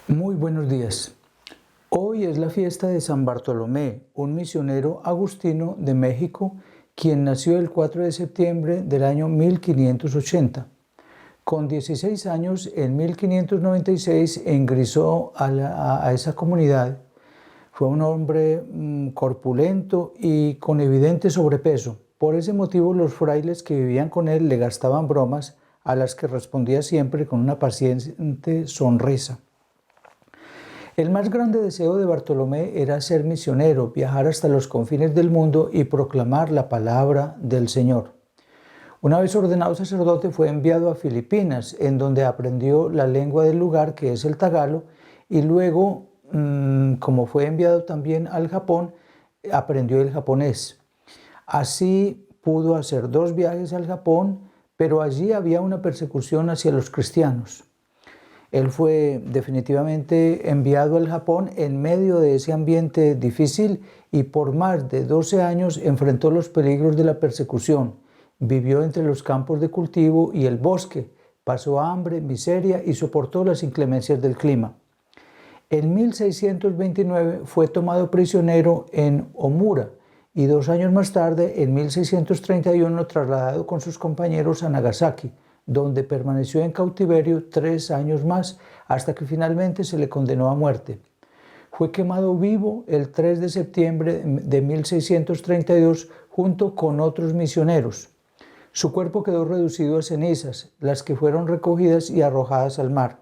Muy buenos días. Hoy es la fiesta de San Bartolomé, un misionero agustino de México, quien nació el 4 de septiembre del año 1580. Con 16 años, en 1596, ingresó a esa comunidad. Fue un hombre corpulento y con evidente sobrepeso. Por ese motivo, los frailes que vivían con él le gastaban bromas, a las que respondía siempre con una paciente sonrisa. El más grande deseo de Bartolomé era ser misionero, viajar hasta los confines del mundo y proclamar la palabra del Señor. Una vez ordenado sacerdote, fue enviado a Filipinas, en donde aprendió la lengua del lugar, que es el tagalo, y luego, como fue enviado también al Japón, aprendió el japonés. Así pudo hacer 2 viajes al Japón, pero allí había una persecución hacia los cristianos. Él fue definitivamente enviado al Japón en medio de ese ambiente difícil y por más de 12 años enfrentó los peligros de la persecución. Vivió entre los campos de cultivo y el bosque, pasó hambre, miseria y soportó las inclemencias del clima. En 1629 fue tomado prisionero en Omura y 2 años más tarde, en 1631, trasladado con sus compañeros a Nagasaki, donde permaneció en cautiverio 3 años más, hasta que finalmente se le condenó a muerte. Fue quemado vivo el 3 de septiembre de 1632 junto con otros misioneros. Su cuerpo quedó reducido a cenizas, las que fueron recogidas y arrojadas al mar.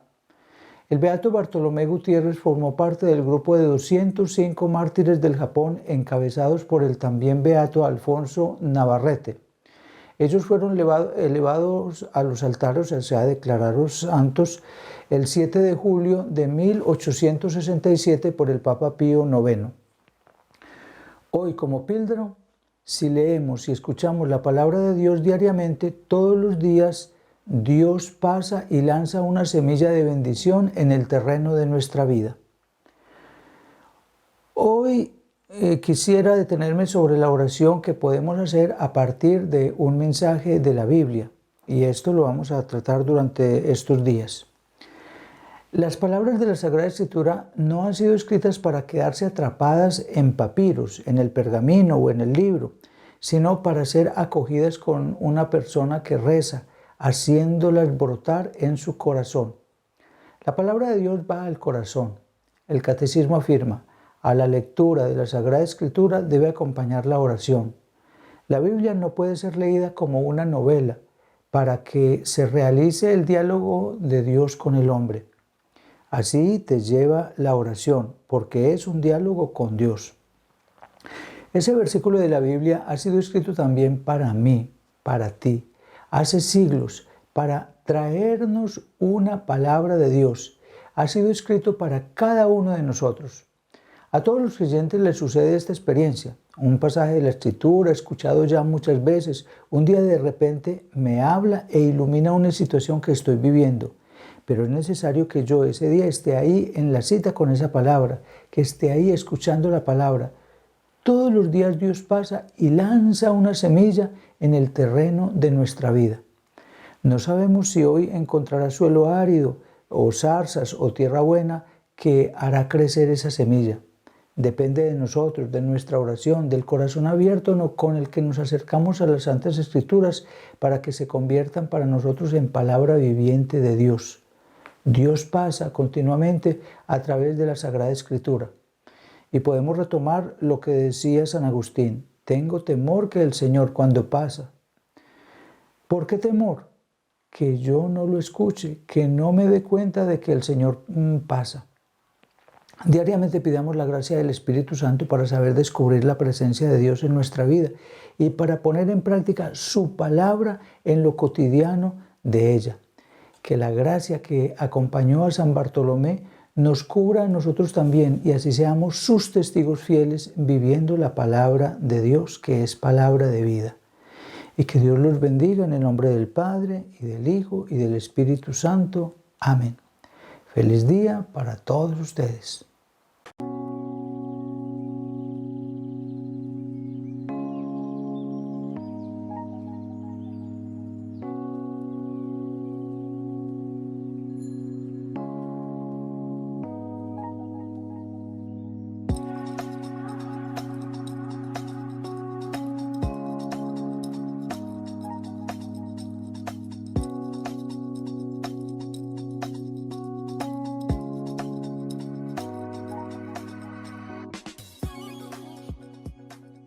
El beato Bartolomé Gutiérrez formó parte del grupo de 205 mártires del Japón, encabezados por el también beato Alfonso Navarrete. Ellos fueron elevados a los altares, o sea, declarados santos, el 7 de julio de 1867 por el Papa Pío IX. Hoy, como pilgrim, si leemos y escuchamos la palabra de Dios diariamente, todos los días Dios pasa y lanza una semilla de bendición en el terreno de nuestra vida. Hoy quisiera detenerme sobre la oración que podemos hacer a partir de un mensaje de la Biblia, y esto lo vamos a tratar durante estos días. Las palabras de la Sagrada Escritura no han sido escritas para quedarse atrapadas en papiros, en el pergamino o en el libro, sino para ser acogidas con una persona que reza, haciéndolas brotar en su corazón. La palabra de Dios va al corazón. El Catecismo afirma: a la lectura de la Sagrada Escritura debe acompañar la oración. La Biblia no puede ser leída como una novela para que se realice el diálogo de Dios con el hombre. Así te lleva la oración, porque es un diálogo con Dios. Ese versículo de la Biblia ha sido escrito también para mí, para ti, hace siglos, para traernos una palabra de Dios. Ha sido escrito para cada uno de nosotros. A todos los creyentes les sucede esta experiencia. Un pasaje de la Escritura, escuchado ya muchas veces, un día de repente me habla e ilumina una situación que estoy viviendo. Pero es necesario que yo ese día esté ahí en la cita con esa palabra, que esté ahí escuchando la palabra. Todos los días Dios pasa y lanza una semilla en el terreno de nuestra vida. No sabemos si hoy encontrará suelo árido o zarzas o tierra buena que hará crecer esa semilla. Depende de nosotros, de nuestra oración, del corazón abierto con el que nos acercamos a las Santas Escrituras para que se conviertan para nosotros en palabra viviente de Dios. Dios pasa continuamente a través de la Sagrada Escritura. Y podemos retomar lo que decía San Agustín: tengo temor que el Señor cuando pasa. ¿Por qué temor? Que yo no lo escuche, que no me dé cuenta de que el Señor pasa. Diariamente pidamos la gracia del Espíritu Santo para saber descubrir la presencia de Dios en nuestra vida y para poner en práctica su palabra en lo cotidiano de ella. Que la gracia que acompañó a San Bartolomé nos cubra a nosotros también y así seamos sus testigos fieles viviendo la palabra de Dios, que es palabra de vida. Y que Dios los bendiga en el nombre del Padre, y del Hijo, y del Espíritu Santo. Amén. Feliz día para todos ustedes.